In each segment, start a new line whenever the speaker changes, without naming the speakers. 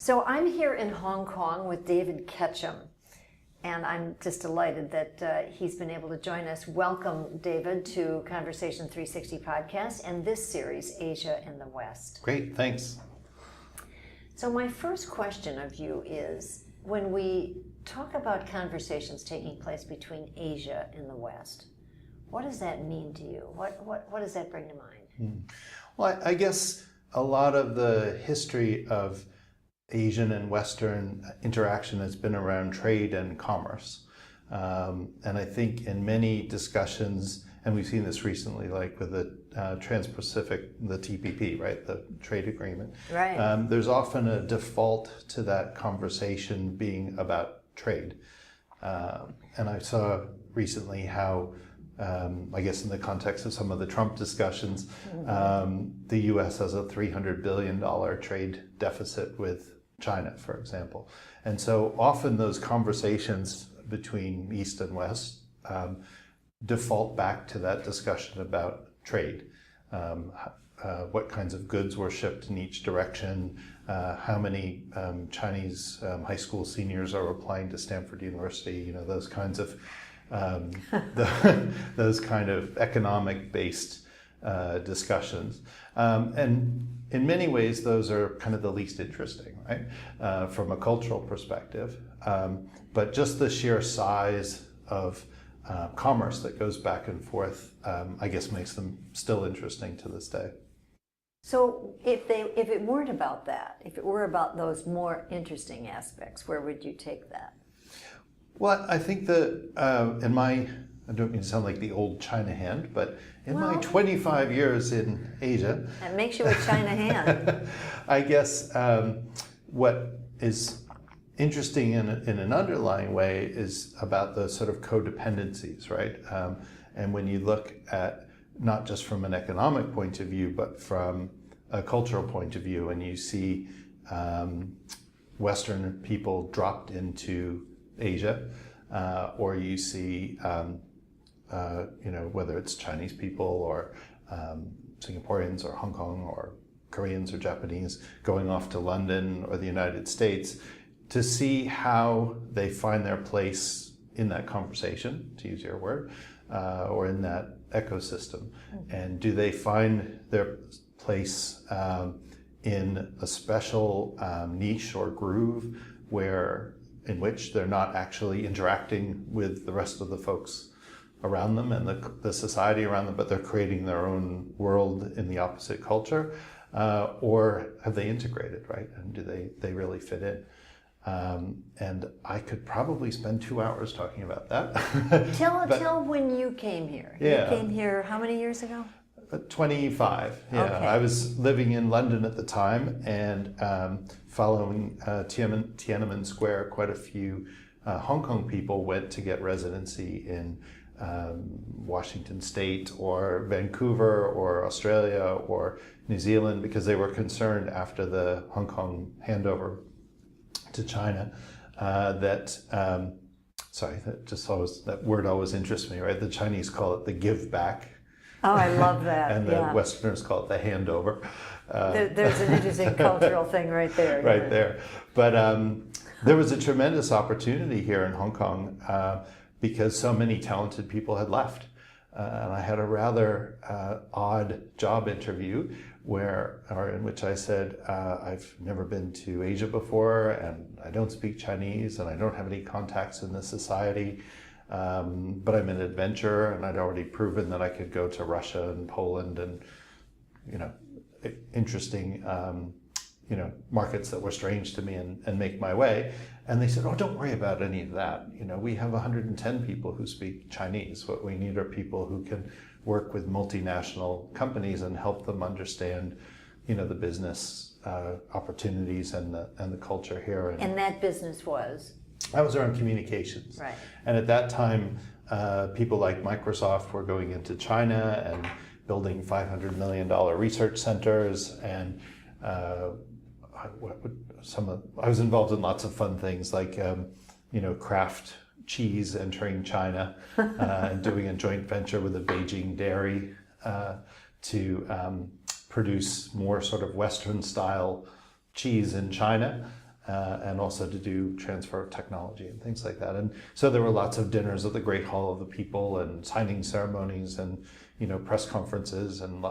So I'm here in Hong Kong with David Ketchum, and I'm just delighted that he's been able to join us. Welcome, David, to Conversation 360 podcast and this series, Asia in the West.
Great, thanks.
So my first question of you is, when we talk about conversations taking place between Asia and the West, what does that mean to you? What does that bring to mind?
Well, I guess a lot of the history of Asian and Western interaction has been around trade and commerce. And I think in many discussions, and we've seen this recently, like with the Trans-Pacific, the TPP, right, the trade agreement.
Right.
There's often a default to that conversation being about trade. And I saw recently how, I guess in the context of some of the Trump discussions, the U.S. has a $300 billion trade deficit with China, for example. And so often those conversations between East and West default back to that discussion about trade. What kinds of goods were shipped in each direction, how many Chinese high school seniors are applying to Stanford University, those kinds of those kind of economic-based discussions. And in many ways, those are kind of the least interesting, right, from a cultural perspective. But just the sheer size of commerce that goes back and forth, I guess, makes them still interesting to this day.
So if it weren't about that, if it were about those more interesting aspects, where would you take that?
Well, I think that I don't mean to sound like the old China hand, but in my 25 years in Asia...
That makes you a China hand.
I guess what is interesting in an underlying way is about the sort of codependencies, right? And when you look at, not just from an economic point of view, but from a cultural point of view, and you see Western people dropped into Asia, or you see, whether it's Chinese people or Singaporeans or Hong Kong or Koreans or Japanese going off to London or the United States, to see how they find their place in that conversation, to use your word, or in that ecosystem. And do they find their place in a special niche or groove in which they're not actually interacting with the rest of the folks around them and the society around them, but they're creating their own world in the opposite culture? Or have they integrated, right? And do they really fit in? And I could probably spend 2 hours talking about that.
Tell when you came here.
Yeah.
You came here how many years ago?
25, yeah. Okay. I was living in London at the time, and following Tiananmen Square, quite a few Hong Kong people went to get residency in Washington State or Vancouver or Australia or New Zealand, because they were concerned after the Hong Kong handover to China that word always interests me, right? The Chinese call it the give back.
Oh, I love that.
And the Westerners call it the handover.
There's an interesting cultural thing right there.
Right there. But there was a tremendous opportunity here in Hong Kong because so many talented people had left. And I had a rather odd job interview in which I said, I've never been to Asia before, and I don't speak Chinese, and I don't have any contacts in this society. But I'm an adventurer, and I'd already proven that I could go to Russia and Poland and, interesting, markets that were strange to me and make my way. And they said, oh, don't worry about any of that. We have 110 people who speak Chinese. What we need are people who can work with multinational companies and help them understand, the business opportunities and the culture here.
And that business was?
I was around communications.
Right.
And at that time, people like Microsoft were going into China and building $500 million research centers. And I was involved in lots of fun things like, craft cheese entering China and doing a joint venture with a Beijing dairy to produce more sort of Western style cheese in China. and also to do transfer of technology and things like that. And so there were lots of dinners at the Great Hall of the People and signing ceremonies and, press conferences and,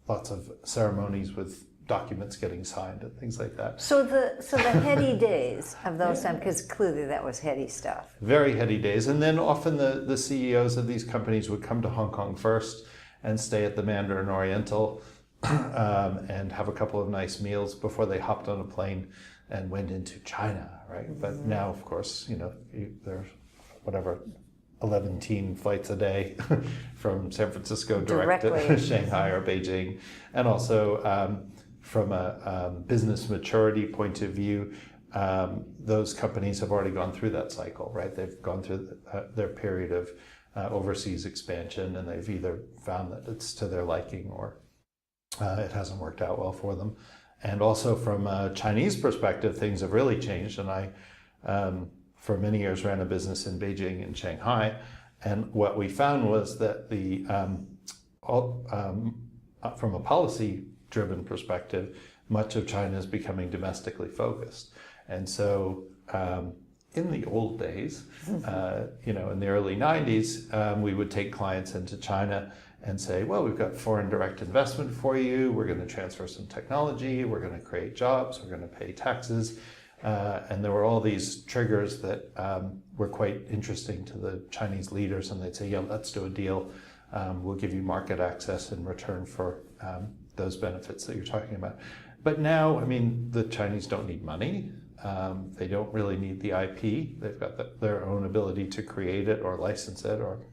lots of ceremonies with documents getting signed and things like that.
So the heady days of those times, because clearly that was heady stuff.
Very heady days. And then often the CEOs of these companies would come to Hong Kong first and stay at the Mandarin Oriental and have a couple of nice meals before they hopped on a plane and went into China, right? But now, of course, there's whatever, 11 flights a day from San Francisco direct to Shanghai or Beijing. And also from a business maturity point of view, those companies have already gone through that cycle, right? They've gone through their period of overseas expansion, and they've either found that it's to their liking or it hasn't worked out well for them. And also from a Chinese perspective, things have really changed. And I, for many years, ran a business in Beijing and Shanghai. And what we found was that from a policy-driven perspective, much of China is becoming domestically focused. And so in the old days, in the early 90s, we would take clients into China and say, well, we've got foreign direct investment for you. We're going to transfer some technology. We're going to create jobs. We're going to pay taxes. And there were all these triggers that were quite interesting to the Chinese leaders. And they'd say, yeah, let's do a deal. We'll give you market access in return for those benefits that you're talking about. But now, the Chinese don't need money. They don't really need the IP. They've got their own ability to create it or license it or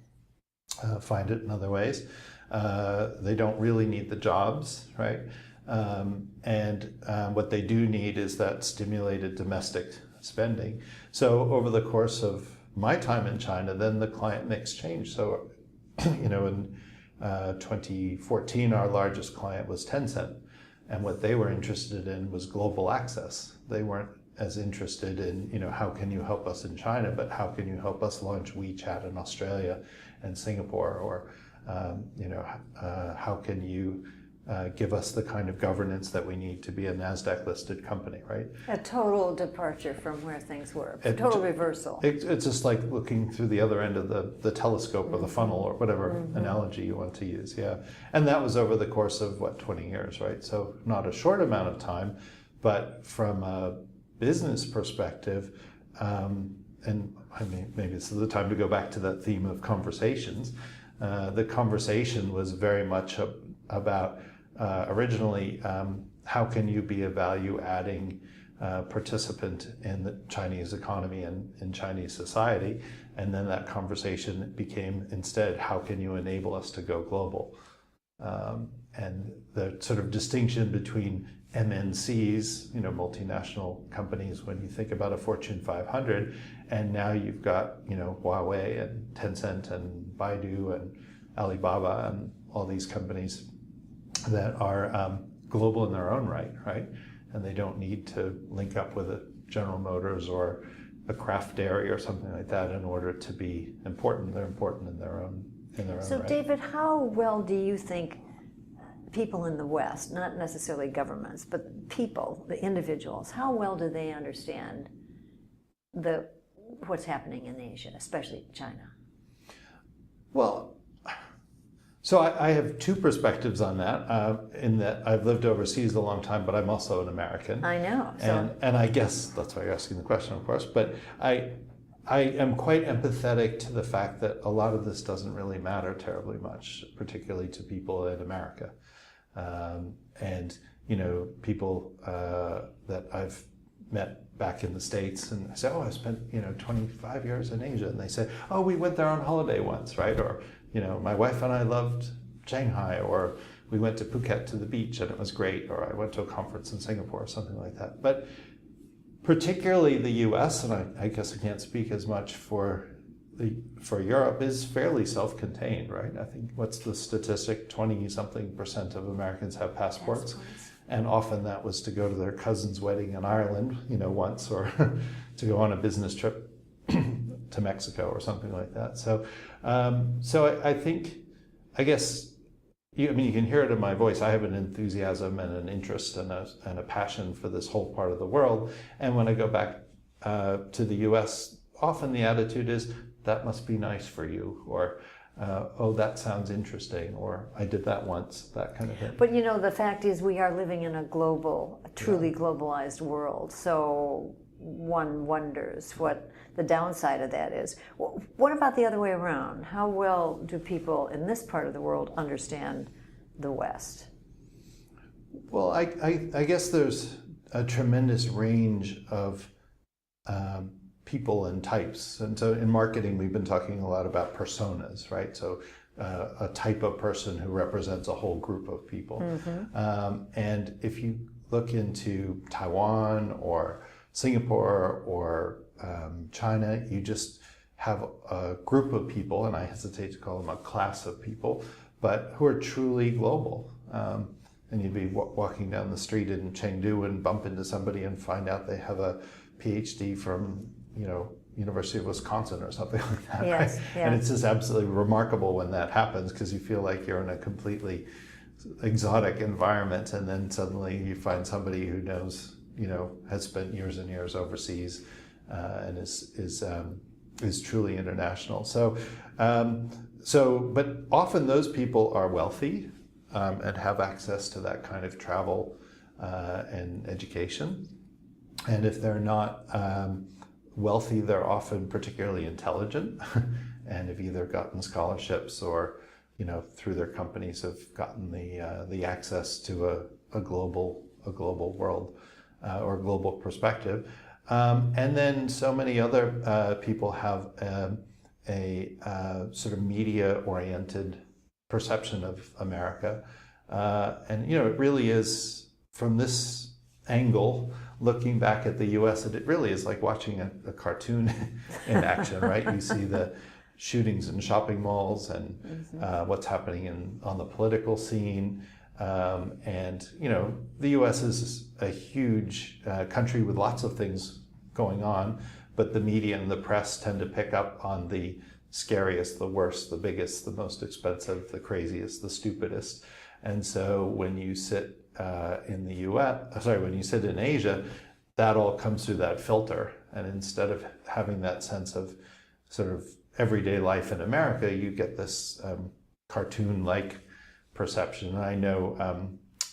find it in other ways. They don't really need the jobs, right? What they do need is that stimulated domestic spending. So over the course of my time in China, then the client mix changed. So, in 2014, our largest client was Tencent. And what they were interested in was global access. They weren't as interested in, how can you help us in China, but how can you help us launch WeChat in Australia and Singapore, or how can you give us the kind of governance that we need to be a NASDAQ-listed company, right?
A total departure from where things were, a total reversal.
It's just like looking through the other end of the telescope or the funnel or whatever analogy you want to use, yeah. And that was over the course of, 20 years, right? So not a short amount of time, but from a business perspective, and maybe this is the time to go back to that theme of conversations. The conversation was very much about originally how can you be a value-adding participant in the Chinese economy and in Chinese society, and then that conversation became instead how can you enable us to go global, and the sort of distinction between MNCs, multinational companies, when you think about a Fortune 500, and now you've got, Huawei and Tencent and Baidu and Alibaba and all these companies that are global in their own right? And they don't need to link up with a General Motors or a Kraft Dairy or something like that in order to be important. They're important in their own
So,
right.
David, how well do you think people in the West, not necessarily governments, but people, the individuals, how well do they understand what's happening in Asia, especially China?
Well, so I have two perspectives on that, in that I've lived overseas a long time, but I'm also an American.
I know.
And I guess that's why you're asking the question, of course, but I am quite empathetic to the fact that a lot of this doesn't really matter terribly much, particularly to people in America. And people that I've met back in the States, and I say, oh, I spent 25 years in Asia, and they say, oh, we went there on holiday once, right? Or my wife and I loved Shanghai, or we went to Phuket to the beach and it was great, or I went to a conference in Singapore or something like that. But particularly the US, and I guess I can't speak as much for Europe, is fairly self-contained, right? I think, what's the statistic? 20-something% of Americans have passports. And often that was to go to their cousin's wedding in Ireland, once, or to go on a business trip to Mexico or something like that. So I think, I guess I mean, you can hear it in my voice. I have an enthusiasm and an interest and a passion for this whole part of the world. And when I go back to the U.S., often the attitude is, that must be nice for you, or oh, that sounds interesting, or I did that once, that kind of thing.
But the fact is we are living in a truly globalized world. So one wonders what the downside of that is. What about the other way around? How well do people in this part of the world understand the West?
Well, I guess there's a tremendous range of people and types. And so in marketing, we've been talking a lot about personas, right? So a type of person who represents a whole group of people. Mm-hmm. And if you look into Taiwan or Singapore or China, you just have a group of people, and I hesitate to call them a class of people, but who are truly global. And you'd be walking down the street in Chengdu and bump into somebody and find out they have a PhD from, University of Wisconsin or something like that,
yes,
right?
Yeah.
And it's just absolutely remarkable when that happens, because you feel like you're in a completely exotic environment, and then suddenly you find somebody who knows, has spent years and years overseas, and is truly international. But often those people are wealthy and have access to that kind of travel and education. And if they're not wealthy, they're often particularly intelligent and have either gotten scholarships or, through their companies have gotten the access to a global world or global perspective. And then so many other people have a sort of media-oriented perception of America. And, it really is, from this angle, looking back at the U.S., it really is like watching a cartoon in action, right? You see the shootings in shopping malls and what's happening on the political scene. And, the U.S. is a huge country with lots of things going on, but the media and the press tend to pick up on the scariest, the worst, the biggest, the most expensive, the craziest, the stupidest. And so when you sit when you sit in Asia, that all comes through that filter. And instead of having that sense of sort of everyday life in America, you get this cartoon-like perception. And I know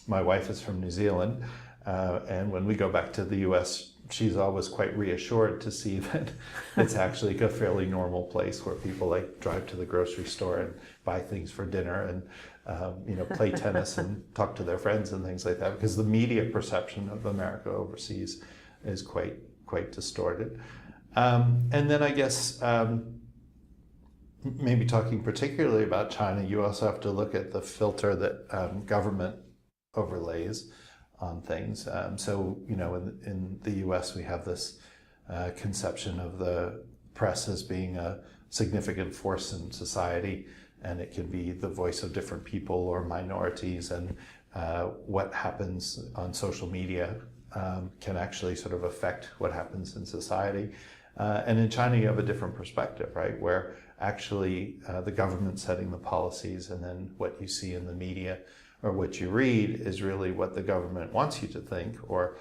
my wife is from New Zealand, and when we go back to the US, she's always quite reassured to see that it's actually a fairly normal place where people drive to the grocery store and buy things for dinner and play tennis and talk to their friends and things like that, because the media perception of America overseas is quite distorted. And then I guess maybe talking particularly about China, you also have to look at the filter that government overlays on things. In the U.S. we have this conception of the press as being a significant force in society, and it can be the voice of different people or minorities, and what happens on social media can actually sort of affect what happens in society. And in China you have a different perspective, right, where actually the government's setting the policies, and then what you see in the media or what you read is really what the government wants you to think or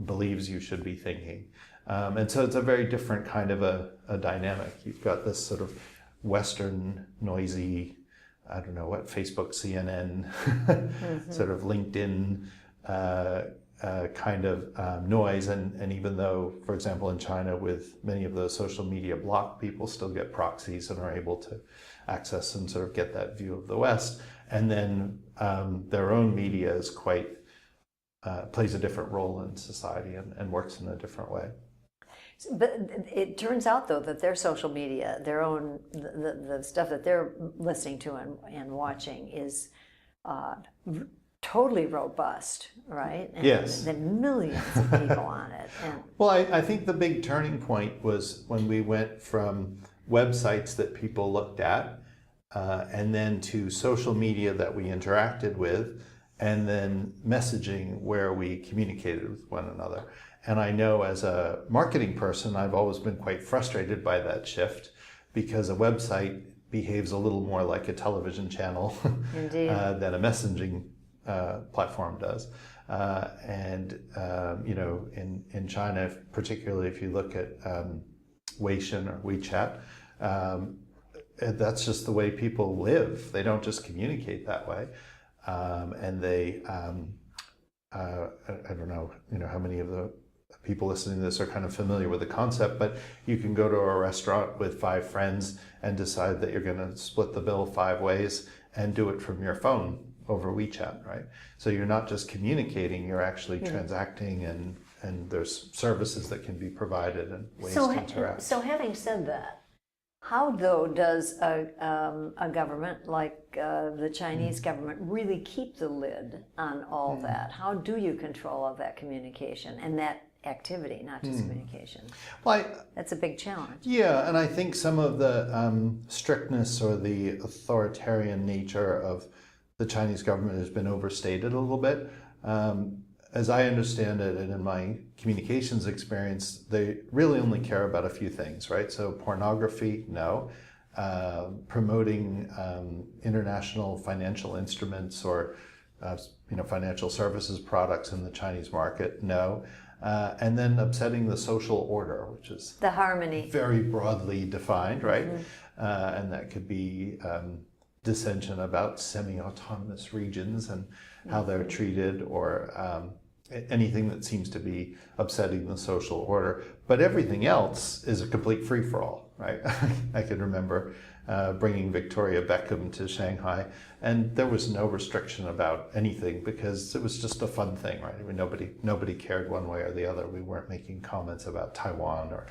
believes you should be thinking. And so it's a very different kind of a dynamic. You've got this sort of Western noisy, Facebook, CNN, sort of LinkedIn kind of noise. And even though, for example, in China, with many of those social media blocked, people still get proxies and are able to access and sort of get that view of the West. And then their own media is plays a different role in society and works in a different way.
But it turns out, though, that their social media, their own, the stuff that they're listening to and watching is totally robust, right? And
yes.
Then millions of people on it.
Well, I think the big turning point was when we went from websites that people looked at and then to social media that we interacted with, and then messaging where we communicated with one another. And I know as a marketing person, I've always been quite frustrated by that shift, because a website behaves a little more like a television channel
Indeed.
than a messaging platform does. In China, particularly if you look at Weixin or WeChat, that's just the way people live. They don't just communicate that way. I don't know, how many of the people listening to this are kind of familiar with the concept, but you can go to a restaurant with 5 friends and decide that you're going to split the bill 5 ways and do it from your phone over WeChat, right? So you're not just communicating, you're actually transacting, and there's services that can be provided and ways to interact.
So having said that, how though does a government like the Chinese government really keep the lid on all that? How do you control all that communication and that activity, not just communication?
Well,
that's a big challenge.
Yeah, and I think some of the strictness or the authoritarian nature of the Chinese government has been overstated a little bit. As I understand it, and in my communications experience, they really only care about a few things, right? So pornography, no. Promoting international financial instruments or financial services products in the Chinese market, no. And then upsetting the social order, which is
the harmony,
very broadly defined, right? And that could be dissension about semi-autonomous regions and how they're treated, or anything that seems to be upsetting the social order. But everything else is a complete free-for-all, right? I can remember bringing Victoria Beckham to Shanghai, and there was no restriction about anything because it was just a fun thing, right? I mean, nobody cared one way or the other. We weren't making comments about Taiwan or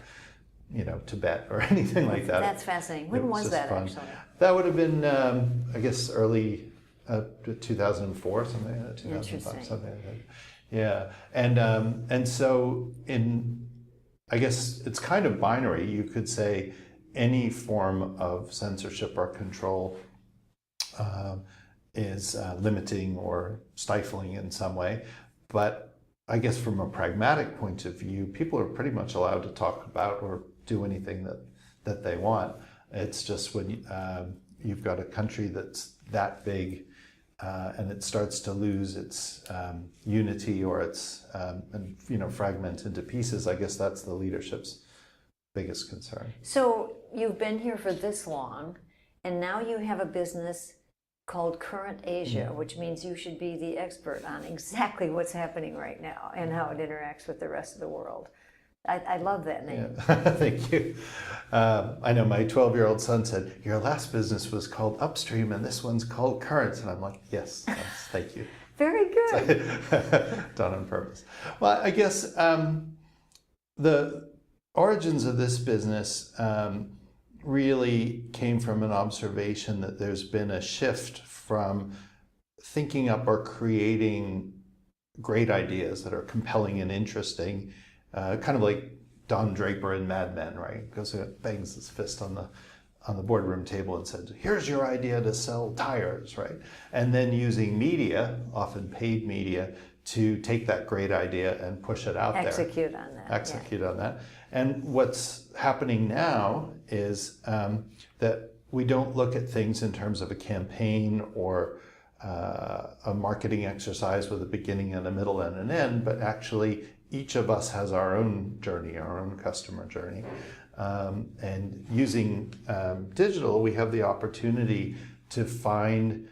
Tibet or anything like that.
That's fascinating. When was that fun. Actually?
That would have been, I guess, early 2004, something like that, 2005, something like that. Yeah, and so I guess it's kind of binary. You could say any form of censorship or control is limiting or stifling in some way. But I guess from a pragmatic point of view, people are pretty much allowed to talk about or do anything that they want. It's just when you've got a country that's that big and it starts to lose its unity or its fragment into pieces, I guess that's the leadership's biggest concern.
So you've been here for this long, and now you have a business called Current Asia, which means you should be the expert on exactly what's happening right now and how it interacts with the rest of the world. I love that name.
Yeah. Thank you. I know my 12-year-old son said, your last business was called Upstream and this one's called Current. And I'm like, yes, thank you.
Very good.
Done on purpose. Well, I guess the origins of this business really came from an observation that there's been a shift from thinking up or creating great ideas that are compelling and interesting, kind of like Don Draper in Mad Men, right? Goes and bangs his fist on the boardroom table and says, here's your idea to sell tires, right? And then using media, often paid media, to take that great idea and push it out
Execute
there.
on that.
Execute on that. And what's happening now is that we don't look at things in terms of a campaign or a marketing exercise with a beginning and a middle and an end, but actually each of us has our own journey, our own customer journey. And using digital, we have the opportunity to find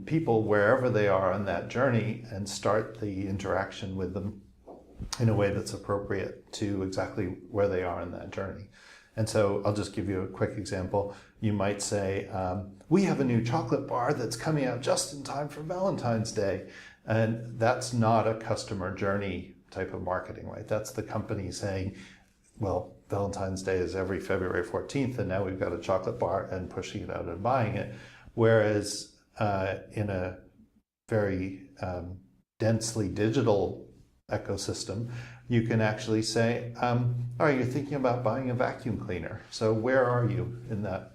people wherever they are on that journey and start the interaction with them in a way that's appropriate to exactly where they are in that journey. And so I'll just give you a quick example. You might say, we have a new chocolate bar that's coming out just in time for Valentine's Day. And that's not a customer journey type of marketing, right? That's the company saying, well, Valentine's Day is every February 14th, and now we've got a chocolate bar and pushing it out and buying it. Whereas in a very densely digital ecosystem, you can actually say, all right, you're thinking about buying a vacuum cleaner. So where are you in that?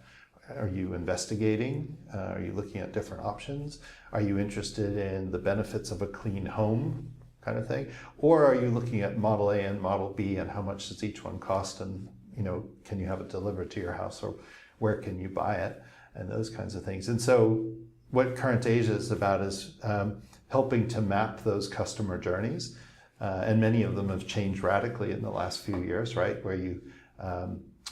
Are you investigating? Are you looking at different options? Are you interested in the benefits of a clean home kind of thing? Or are you looking at Model A and Model B and how much does each one cost, and can you have it delivered to your house, or where can you buy it, and those kinds of things. And so what Current Asia is about is helping to map those customer journeys. And many of them have changed radically in the last few years, right? Where you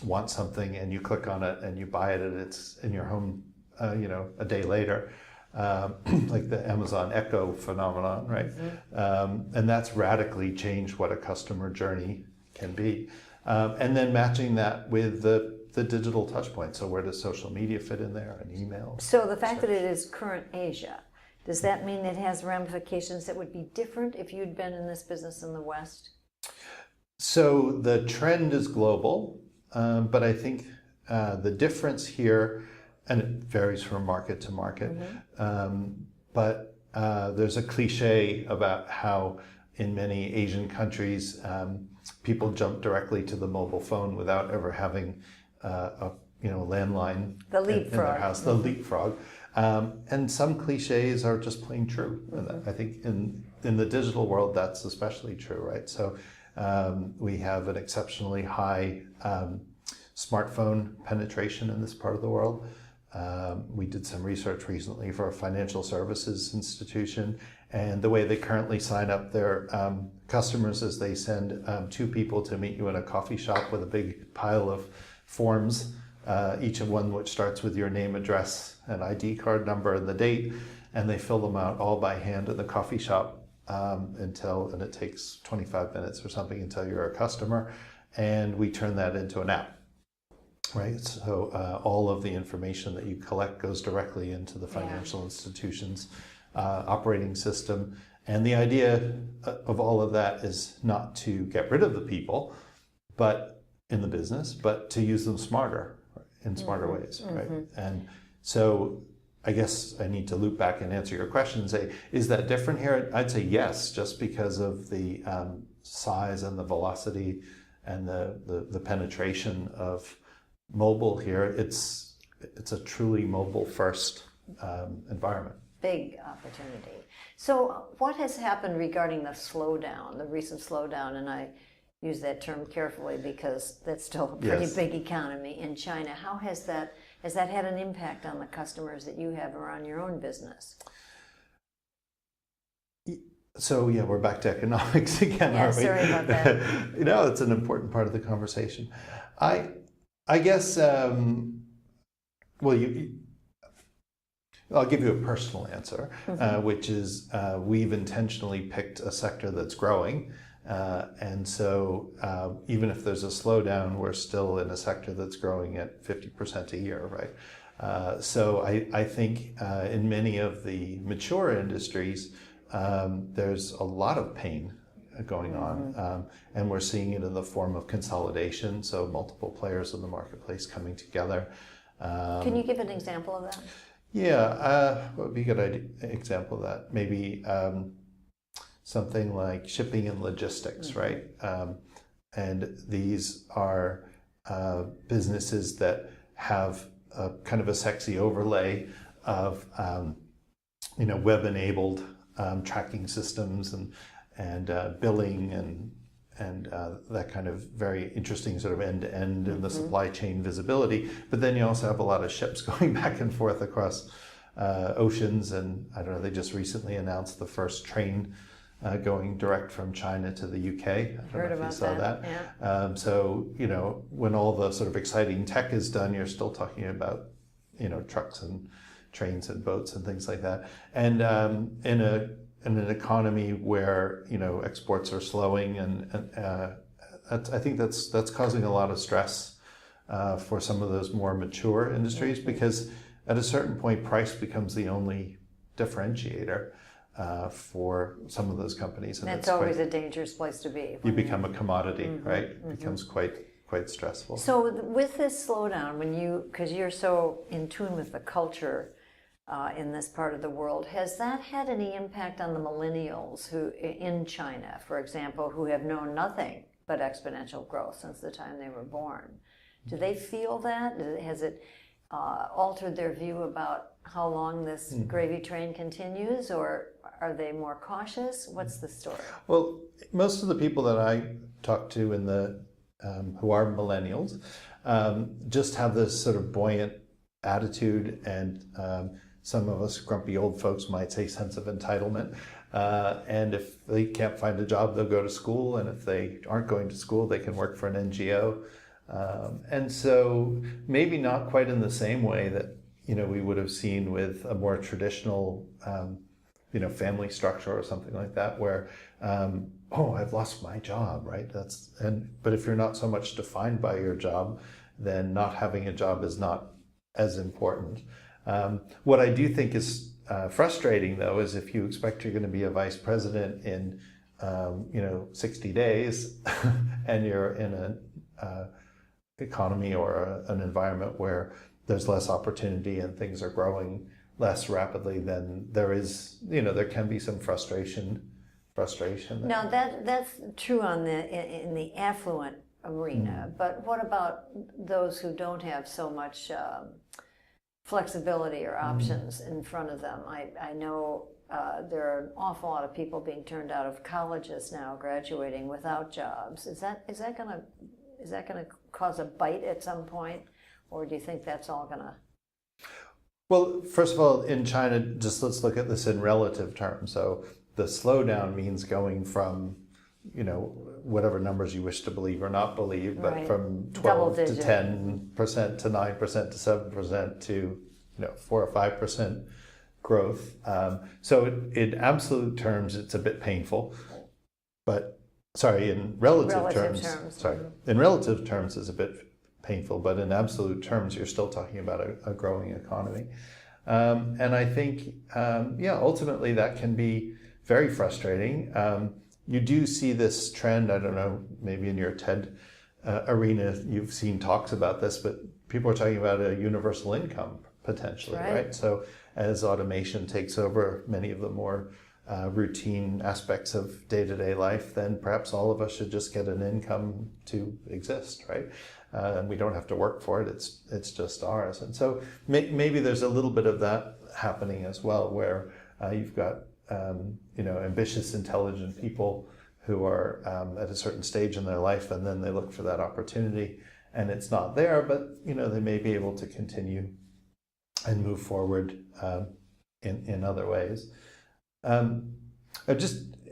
want something and you click on it and you buy it and it's in your home, a day later, like the Amazon Echo phenomenon, right? And that's radically changed what a customer journey can be. And then matching that with the digital touch point. So where does social media fit in there, and email?
So the fact that it is Current Asia, does that mean it has ramifications that would be different if you'd been in this business in the West?
So the trend is global, but I think the difference here, and it varies from market to market, but there's a cliche about how in many Asian countries people jump directly to the mobile phone without ever having a landline in their house, the leapfrog. And some cliches are just plain true. And I think in the digital world, that's especially true, right? So we have an exceptionally high smartphone penetration in this part of the world. We did some research recently for a financial services institution, and the way they currently sign up their customers is they send two people to meet you in a coffee shop with a big pile of forms, each of one which starts with your name, address, and ID card number and the date, and they fill them out all by hand in the coffee shop and it takes 25 minutes or something until you're a customer, and we turn that into an app. Right, so all of the information that you collect goes directly into the financial institution's operating system. And the idea of all of that is not to get rid of the people, but in the business, but to use them smarter, in smarter ways, right? And so I guess I need to loop back and answer your question and say, is that different here? I'd say yes, just because of the size and the velocity and the penetration of mobile here. It's a truly mobile first environment.
Big opportunity. So what has happened regarding the slowdown, the recent slowdown, and I use that term carefully because that's still a pretty big economy in China. How has that had an impact on the customers that you have around your own business?
So we're back to economics again, aren't we?
Sorry about that.
It's an important part of the conversation. I guess, I'll give you a personal answer, which is we've intentionally picked a sector that's growing. And so even if there's a slowdown, we're still in a sector that's growing at 50% a year, right? So I think in many of the mature industries, there's a lot of pain going on, and we're seeing it in the form of consolidation, so multiple players in the marketplace coming together.
Can you give an example of that?
What would be a good example of that? Maybe something like shipping and logistics, right? And these are businesses that have a kind of a sexy overlay of web-enabled tracking systems and billing and that kind of very interesting sort of end-to-end in the supply chain visibility. But then you also have a lot of ships going back and forth across oceans, and I don't know, they just recently announced the first train going direct from China to the UK. I don't know if you saw that. Yeah. So when all the sort of exciting tech is done, you're still talking about trucks and trains and boats and things like that. And in an economy where exports are slowing, and I think that's causing a lot of stress for some of those more mature industries, because at a certain point price becomes the only differentiator for some of those companies, and
that's always a dangerous place to be.
You become a commodity, right? It becomes quite stressful.
So with this slowdown, because you're so in tune with the culture in this part of the world, has that had any impact on the millennials who in China, for example, who have known nothing but exponential growth since the time they were born? Do they feel that? Has it altered their view about how long this gravy train continues, or are they more cautious? What's the story?
Well, most of the people that I talk to in the who are millennials, just have this sort of buoyant attitude, and some of us grumpy old folks might say sense of entitlement. And if they can't find a job, they'll go to school, and if they aren't going to school, they can work for an NGO. And so maybe not quite in the same way that we would have seen with a more traditional family structure or something like that, where oh, I've lost my job, right? But if you're not so much defined by your job, then not having a job is not as important. What I do think is frustrating, though, is if you expect you're going to be a vice president in 60 days and you're in an economy or an environment where there's less opportunity and things are growing less rapidly, then there can be some frustration there.
Now that's true in the affluent arena, but what about those who don't have so much flexibility or options in front of them? I know there are an awful lot of people being turned out of colleges now, graduating without jobs. Is that going to cause a bite at some point, or do you think that's all going to?
Well, first of all, in China, just let's look at this in relative terms. So the slowdown means going from, whatever numbers you wish to believe or not believe, but
right.
from 12 to 10% to 9% to 7% to 4 or 5% growth. So in absolute terms, it's a bit painful. But in relative terms. In relative terms, it's a bit painful, but in absolute terms, you're still talking about a growing economy. And I think, ultimately that can be very frustrating. You do see this trend, I don't know, maybe in your TED arena, you've seen talks about this, but people are talking about a universal income potentially, right? So as automation takes over many of the more routine aspects of day-to-day life, then perhaps all of us should just get an income to exist, right? And we don't have to work for it, it's just ours. And so maybe there's a little bit of that happening as well, where you've got ambitious, intelligent people who are at a certain stage in their life, and then they look for that opportunity and it's not there, but they may be able to continue and move forward in other ways.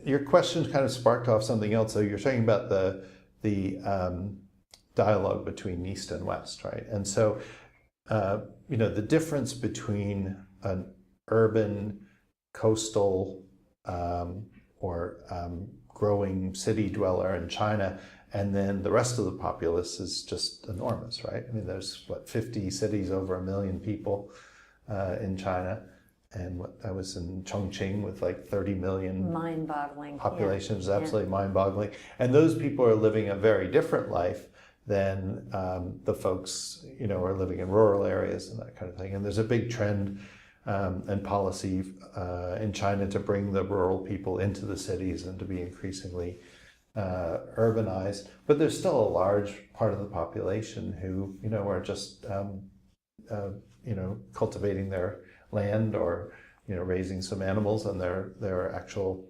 Your question kind of sparked off something else. So you're talking about the dialogue between East and West, right? And so the difference between an urban, coastal, or growing city dweller in China and then the rest of the populace is just enormous, right? I mean, there's 50 cities over 1 million people in China, and I was in Chongqing with 30 million
mind-boggling
population. It's absolutely mind-boggling, and those people are living a very different life than the folks who are living in rural areas and that kind of thing. And there's a big trend and policy in China to bring the rural people into the cities and to be increasingly urbanized. But there's still a large part of the population who are just cultivating their land or raising some animals, and their actual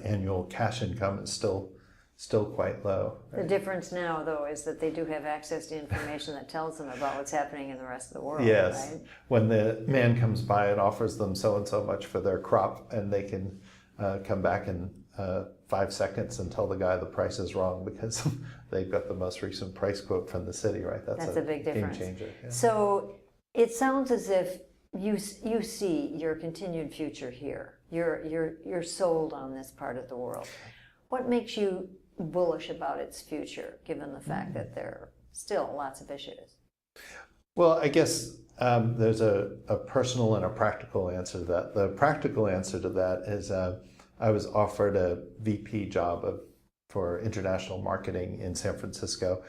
annual cash income is still quite low.
Right? The difference now, though, is that they do have access to information that tells them about what's happening in the rest of the world.
Yes.
Right?
When the man comes by and offers them so and so much for their crop, and they can come back in 5 seconds and tell the guy the price is wrong because they've got the most recent price quote from the city, right?
That's a big difference.
Game changer. Yeah.
So it sounds as if you see your continued future here. You're sold on this part of the world. What makes you bullish about its future, given the fact that there are still lots of issues?
Well, I guess there's a personal and a practical answer to that. The practical answer to that is I was offered a VP job for international marketing in San Francisco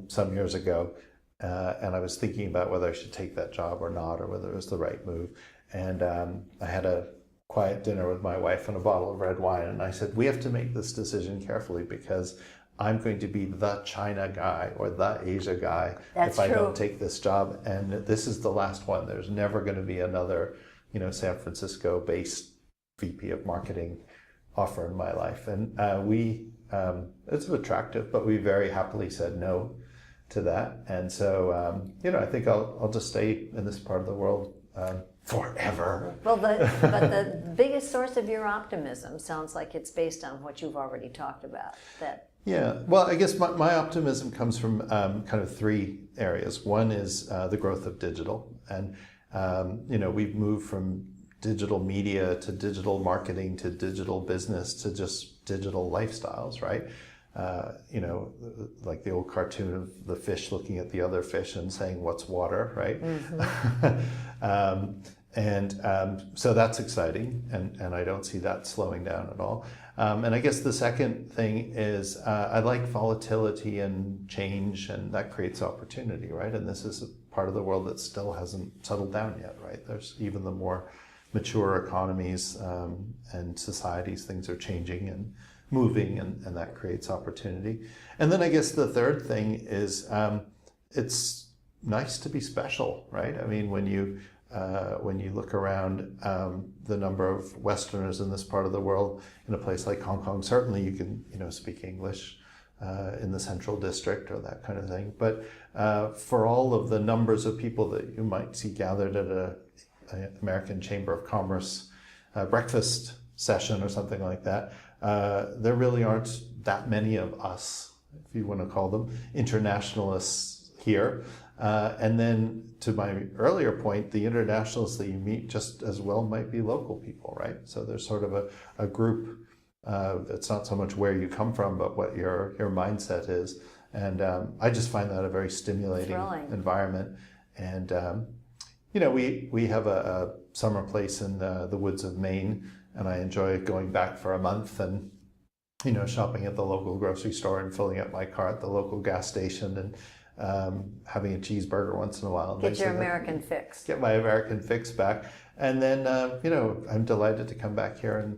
some years ago, and I was thinking about whether I should take that job or not, or whether it was the right move. And I had a quiet dinner with my wife and a bottle of red wine, and I said, we have to make this decision carefully because I'm going to be the China guy or the Asia guy if I don't take this job, and this is the last one. There's never going to be another San Francisco based VP of marketing offer in my life. And we it's attractive, but we very happily said no to that. And so, I think I'll just stay in this part of the world forever.
Well, but the biggest source of your optimism sounds like it's based on what you've already talked about.
Yeah, well, I guess my optimism comes from kind of three areas. One is the growth of digital. And, we've moved from digital media to digital marketing to digital business to just digital lifestyles, right? Like the old cartoon of the fish looking at the other fish and saying, "What's water?" Right? So that's exciting, and I don't see that slowing down at all. And I guess the second thing is I like volatility and change, and that creates opportunity, right? And this is a part of the world that still hasn't settled down yet, right? There's even the more mature economies and societies, things are changing and moving, and that creates opportunity. And then I guess the third thing is it's nice to be special, right? I mean, when you look around the number of Westerners in this part of the world, in a place like Hong Kong, certainly you can speak English in the Central District or that kind of thing. But for all of the numbers of people that you might see gathered at an American Chamber of Commerce breakfast session or something like that, there really aren't that many of us, if you want to call them, internationalists here. And then to my earlier point, the internationalists that you meet just as well might be local people, right? So there's sort of a group. It's not so much where you come from, but what your mindset is. And I just find that a very stimulating environment. And, we have a summer place in the woods of Maine, and I enjoy going back for a month and, shopping at the local grocery store and filling up my car at the local gas station and having a cheeseburger once in a while.
Get your American fix.
Get my American fix back. And then, I'm delighted to come back here. And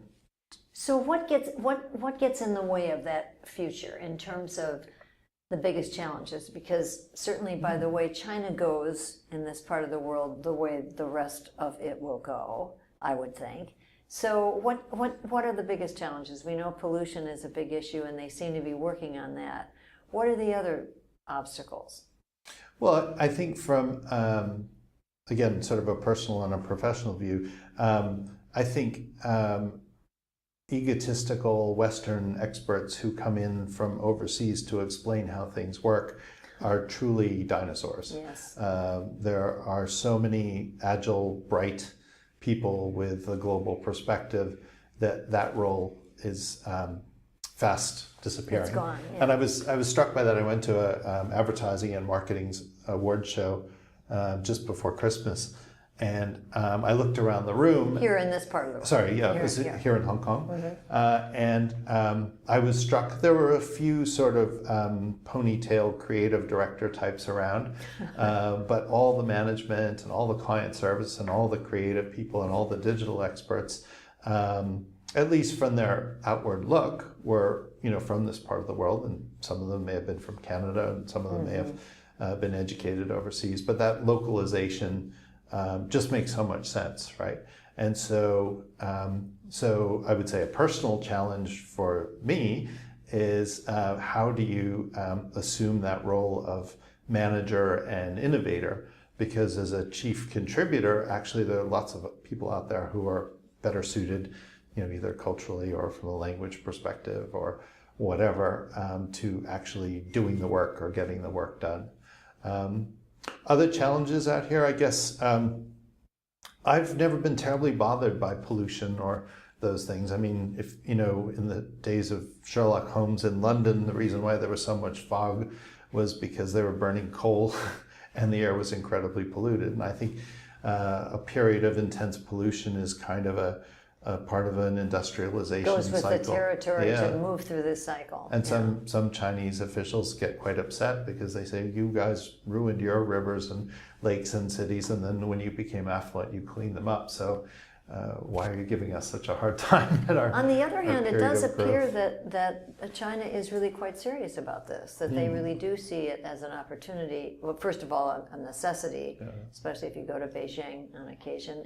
so what gets in the way of that future in terms of the biggest challenges? Because certainly by the way China goes in this part of the world, the way the rest of it will go, I would think. So what are the biggest challenges? We know pollution is a big issue, and they seem to be working on that. What are the other obstacles?
Well, I think from, again, sort of a personal and a professional view, I think egotistical Western experts who come in from overseas to explain how things work are truly dinosaurs.
Yes.
There are so many agile, bright people with a global perspective that role is fast disappearing.
It's gone. Yeah.
And I was struck by that. I went to a advertising and marketing's award show just before Christmas, and I looked around the room.
Here in this part of the world.
Sorry, yeah, it was here in Hong Kong. Mm-hmm. And I was struck. There were a few sort of ponytail creative director types around, but all the management and all the client service and all the creative people and all the digital experts, at least from their outward look, were from this part of the world, and some of them may have been from Canada, and some of them may have been educated overseas. But that localization just makes so much sense, right? And so I would say a personal challenge for me is how do you assume that role of manager and innovator? Because as a chief contributor, actually there are lots of people out there who are better suited, either culturally or from a language perspective or whatever, to actually doing the work or getting the work done. Other challenges out here, I guess, I've never been terribly bothered by pollution or those things. I mean, if, in the days of Sherlock Holmes in London, the reason why there was so much fog was because they were burning coal and the air was incredibly polluted. And I think a period of intense pollution is kind of a part of an industrialization cycle.
Goes with the territory to move through this cycle.
And some Chinese officials get quite upset because they say, you guys ruined your rivers and lakes and cities, and then when you became affluent, you cleaned them up. So why are you giving us such a hard time at our
On the other hand, it does appear
growth?
that China is really quite serious about this, that they really do see it as an opportunity. Well, first of all, a necessity, especially if you go to Beijing on occasion.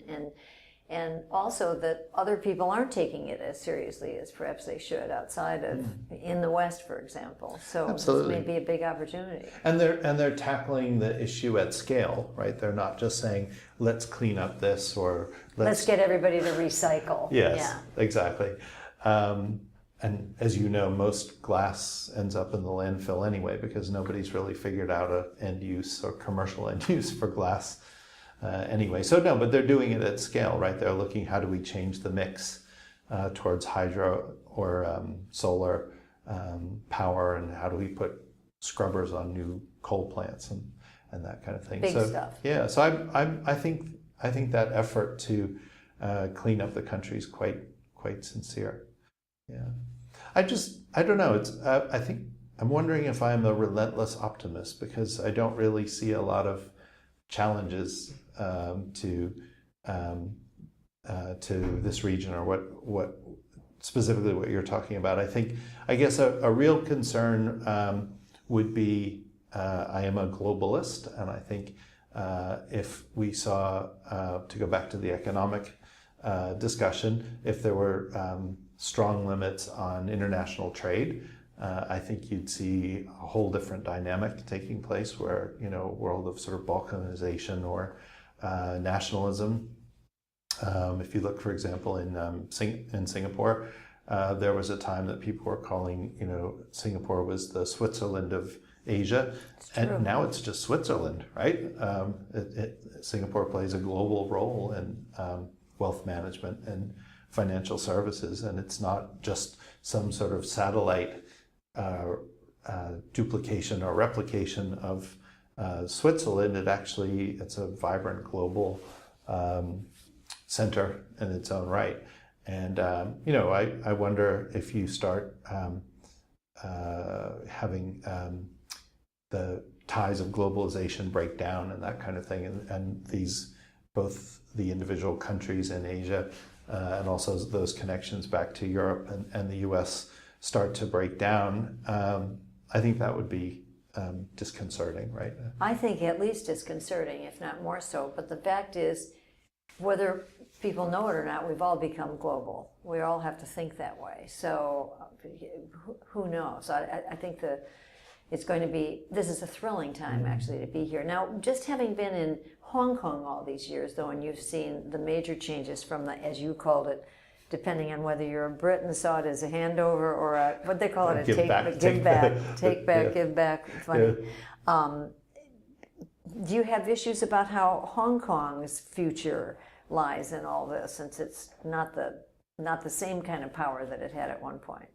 and also that other people aren't taking it as seriously as perhaps they should outside of in the West, for example. So
Absolutely.
this may be a big opportunity.
And they're tackling the issue at scale, right? They're not just saying, let's clean up this or
Let's get everybody to recycle.
Yes,
Yeah.
exactly. And as you know, most glass ends up in the landfill anyway because nobody's really figured out an end use or commercial end use for glass anyway. So no, but they're doing it at scale, right? They're looking, how do we change the mix towards hydro or solar power, and how do we put scrubbers on new coal plants and that kind of thing.
Big
so,
stuff.
Yeah, so I think that effort to clean up the country is quite sincere. Yeah, I don't know. It's I'm wondering if I'm a relentless optimist because I don't really see a lot of challenges to this region or what specifically what you're talking about. I guess a real concern would be I am a globalist, and I think if we saw to go back to the economic discussion, if there were strong limits on international trade, I think you'd see a whole different dynamic taking place where, a world of sort of balkanization or nationalism. If you look, for example, in Singapore, there was a time that people were calling, Singapore was the Switzerland of Asia, and now it's just Switzerland, right? Singapore plays a global role in wealth management and financial services, and it's not just some sort of satellite duplication or replication of Switzerland. It's a vibrant global center in its own right. And I wonder if you start having the ties of globalization break down and that kind of thing, and these both the individual countries in Asia and also those connections back to Europe and the US start to break down, I think that would be disconcerting, right?
I think at least disconcerting, if not more so. But the fact is, whether people know it or not, we've all become global. We all have to think that way. So who knows? I think it's going to be, this is a thrilling time actually to be here. Now, just having been in Hong Kong all these years though, and you've seen the major changes from the, as you called it, depending on whether you're a Brit and saw it as a handover or a, what they call it, a give back, give back, funny. Yeah. Do you have issues about how Hong Kong's future lies in all this, since it's not the same kind of power that it had at one point?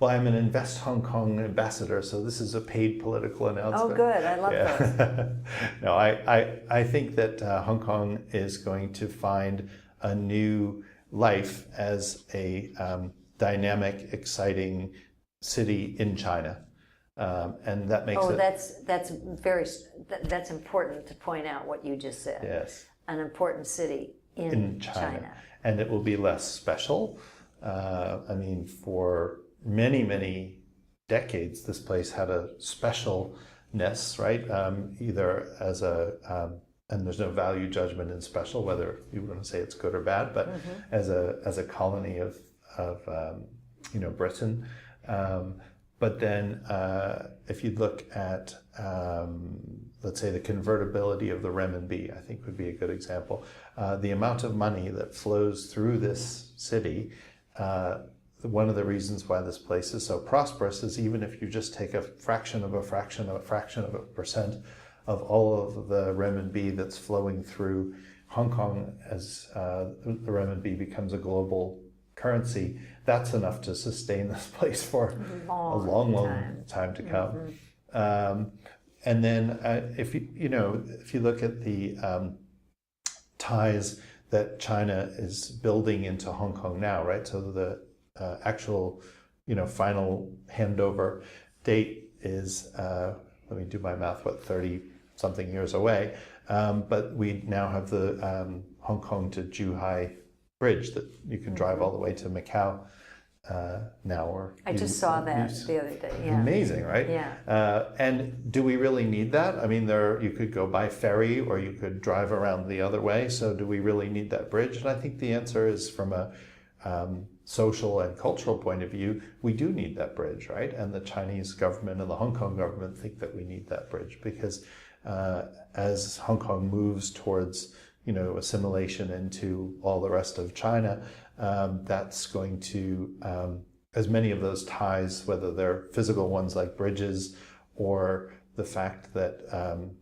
Well, I'm an Invest Hong Kong ambassador, so this is a paid political announcement.
Oh, good. I love those.
No, I think that Hong Kong is going to find a new life as a dynamic, exciting city in China. And that makes it... that's important to point out what you just said. Yes.
An important city in China.
And it will be less special. For many, many decades, this place had a specialness, right? Either as and there's no value judgment in special, whether you want to say it's good or bad, but as a colony of Britain. But then if you look at, let's say, the convertibility of the renminbi, I think would be a good example. The amount of money that flows through this city, one of the reasons why this place is so prosperous is even if you just take a fraction of a percent of all of the renminbi that's flowing through Hong Kong as the renminbi becomes a global currency, that's enough to sustain this place for a long time to come. And then if you look at the ties that China is building into Hong Kong now, right? So the actual final handover date is let me do my math, 30 something years away. But we now have the Hong Kong to Zhuhai bridge that you can drive all the way to Macau now. Or
I just saw that the other day. Yeah.
Amazing, right?
Yeah.
And do we really need that? I mean, you could go by ferry or you could drive around the other way. So do we really need that bridge? And I think the answer is, from a social and cultural point of view, we do need that bridge, right? And the Chinese government and the Hong Kong government think that we need that bridge because as Hong Kong moves towards, assimilation into all the rest of China, that's going to, as many of those ties, whether they're physical ones like bridges or the fact that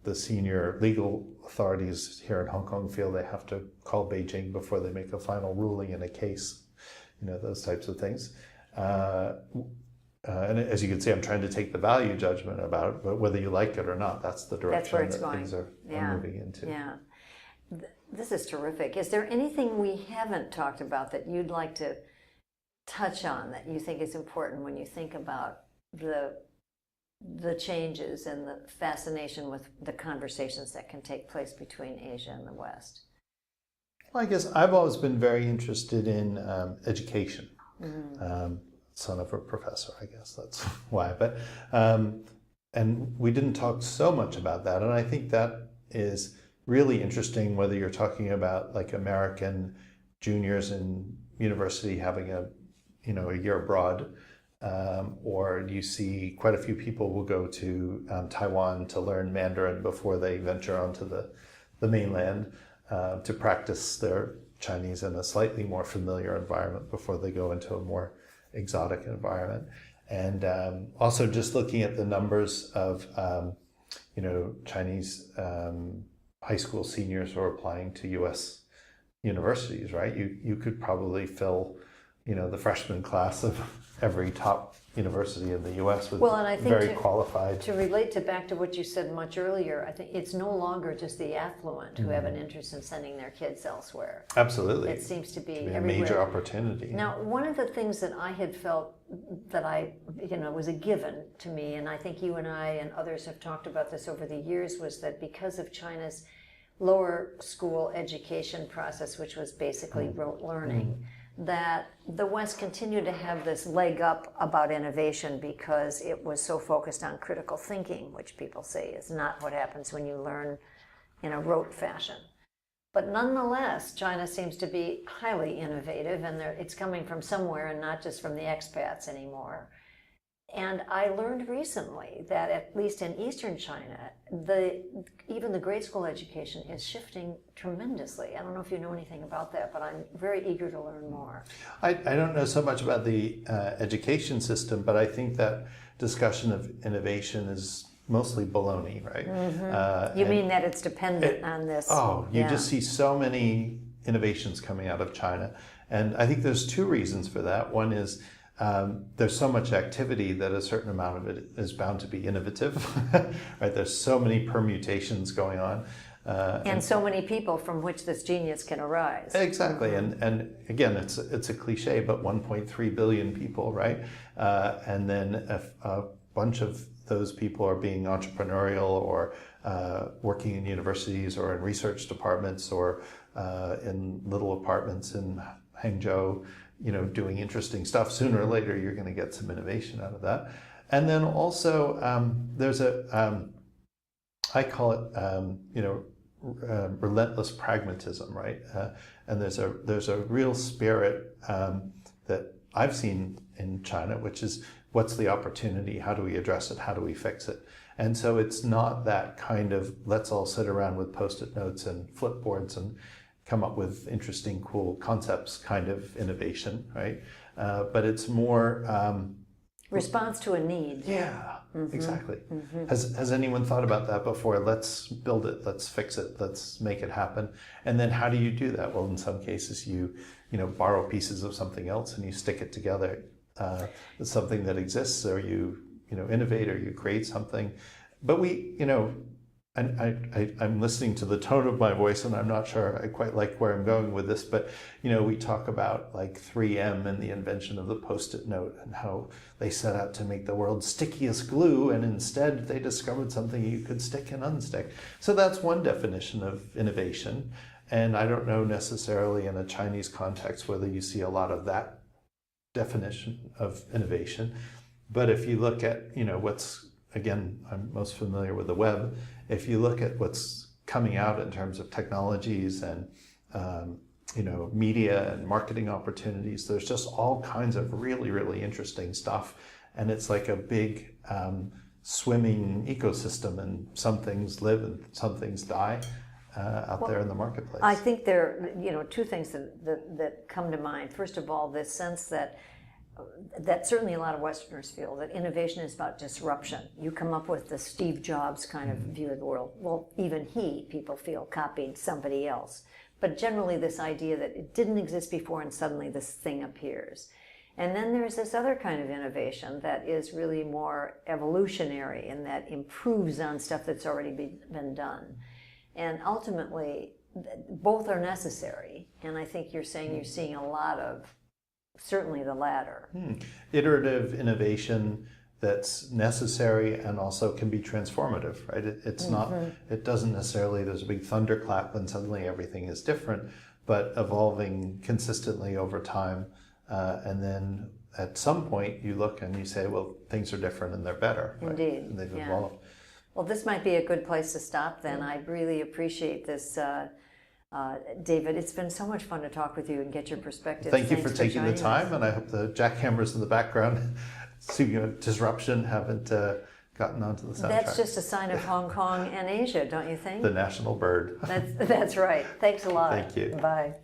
the senior legal authorities here in Hong Kong feel they have to call Beijing before they make a final ruling in a case, those types of things. And as you can see, I'm trying to take the value judgment about it, but whether you like it or not, that's the direction
where it's
that
going.
Things are moving into.
Yeah. This is terrific. Is there anything we haven't talked about that you'd like to touch on that you think is important when you think about the changes and the fascination with the conversations that can take place between Asia and the West?
Well, I guess I've always been very interested in education. Son of a professor, I guess that's why. But and we didn't talk so much about that, and I think that is really interesting. Whether you're talking about like American juniors in university having a year abroad, or you see quite a few people will go to Taiwan to learn Mandarin before they venture onto the mainland to practice their Chinese in a slightly more familiar environment before they go into a more exotic environment. And also just looking at the numbers of Chinese high school seniors who are applying to U.S. universities, right? You could probably fill the freshman class of every top university in the U.S. with
and I think
very qualified.
To relate back to what you said much earlier, I think it's no longer just the affluent who have an interest in sending their kids elsewhere.
Absolutely.
It seems to be
a
everywhere.
major opportunity.
Now, one of the things that I had felt that was a given to me, and I think you and I and others have talked about this over the years, was that because of China's lower school education process, which was basically rote learning, that the West continued to have this leg up about innovation because it was so focused on critical thinking, which people say is not what happens when you learn in a rote fashion. But nonetheless, China seems to be highly innovative, and it's coming from somewhere and not just from the expats anymore. And I learned recently that at least in Eastern China, even the grade school education is shifting tremendously. I don't know if you know anything about that, but I'm very eager to learn more.
I don't know so much about the education system, but I think that discussion of innovation is mostly baloney, right?
You mean that it's dependent on this?
Oh, you just see so many innovations coming out of China. And I think there's two reasons for that. One is there's so much activity that a certain amount of it is bound to be innovative, right? There's so many permutations going on.
And so many people from which this genius can arise.
Exactly. And again, it's a cliche, but 1.3 billion people, right? And then a bunch of those people are being entrepreneurial or working in universities or in research departments or in little apartments in Hangzhou, doing interesting stuff. Sooner or later, you're going to get some innovation out of that. And then also, there's I call it, relentless pragmatism, right? And there's a real spirit that I've seen in China, which is, what's the opportunity? How do we address it? How do we fix it? And so it's not that kind of, let's all sit around with Post-it notes and flipboards and come up with interesting, cool concepts kind of innovation, right? But it's more
response to a need.
Yeah, exactly. Has anyone thought about that before? Let's build it, let's fix it, let's make it happen. And then how do you do that? Well, in some cases you borrow pieces of something else and you stick it together. It's something that exists, or you innovate, or you create something. But I'm listening to the tone of my voice, and I'm not sure I quite like where I'm going with this, but we talk about like 3M and the invention of the Post-it note and how they set out to make the world's stickiest glue, and instead they discovered something you could stick and unstick. So that's one definition of innovation, and I don't know necessarily in a Chinese context whether you see a lot of that definition of innovation. But if you look at, what's, again, I'm most familiar with the web. If you look at what's coming out in terms of technologies and, media and marketing opportunities, there's just all kinds of really, really interesting stuff. And it's like a big swimming ecosystem, and some things live and some things die out there in the marketplace.
I think there are, two things that come to mind. First of all, this sense that certainly a lot of Westerners feel that innovation is about disruption. You come up with the Steve Jobs kind of view of the world. Well, even people feel, copied somebody else. But generally this idea that it didn't exist before and suddenly this thing appears. And then there's this other kind of innovation that is really more evolutionary and that improves on stuff that's already been done. And ultimately, both are necessary. And I think you're saying you're seeing a lot of, certainly the latter.
Iterative innovation that's necessary and also can be transformative, right? It's not, it doesn't necessarily, there's a big thunderclap when suddenly everything is different, but evolving consistently over time. And then at some point you look and you say, well, things are different and they're better. Right?
Indeed.
And they've evolved.
Well, this might be a good place to stop then. I really appreciate this, David. It's been so much fun to talk with you and get your perspective.
Thank you for taking the time, and I hope the jackhammers in the background, disruption, haven't gotten onto the soundtrack.
That's just a sign of Hong Kong and Asia, don't you think?
The national bird.
That's right. Thanks a lot.
Thank you.
Bye.